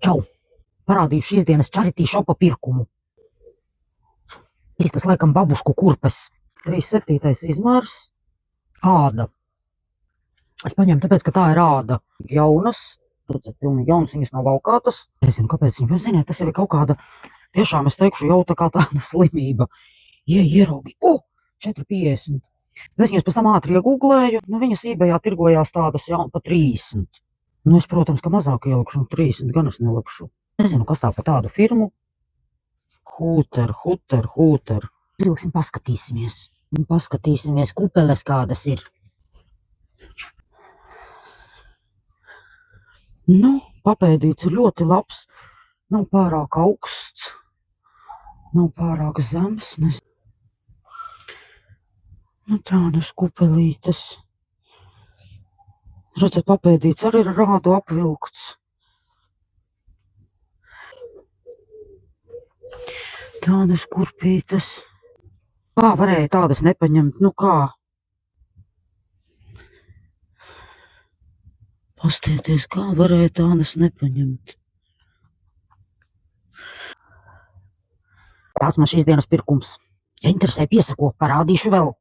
Čau! Parādīšu šīs dienas charity shopa pirkumu. Tas laikam babušku kurpes. 37. izmērs. Āda. Es paņēmu tāpēc, ka tā ir āda. Jaunas. Redzat, pilnīgi jaunas, viņas nav valkātas. Nezinu, kāpēc viņas, ziniet, tas jau ir kaut kāda, tiešām es teikšu, jau tā kā tāda slimība. Ieraugi. 4,50. Es viņas pēc tam ātri iegūglēju. Viņas eBayā tirgojās tādas jau pa 30. Es, protams, ka mazāk ielikšu, 30 gan es nelikšu. Nezinu, kas tā pa tādu firmu. Hooter. Vilksim, paskatīsimies. Paskatīsimies, kupeles kādas ir. Papēdīts ir ļoti labs. Nav pārāk augsts. Nav pārāk zems. Tādas kupelītes. Redzat, papēdīts arī ir rādu apvilkts. Tādas kurpītes. Kā varēja tādas nepaņemt? Kā? Pastieties, kā varēja tādas nepaņemt? Tāds man šīs dienas pirkums. Ja interesē, piesako, parādīšu vēl.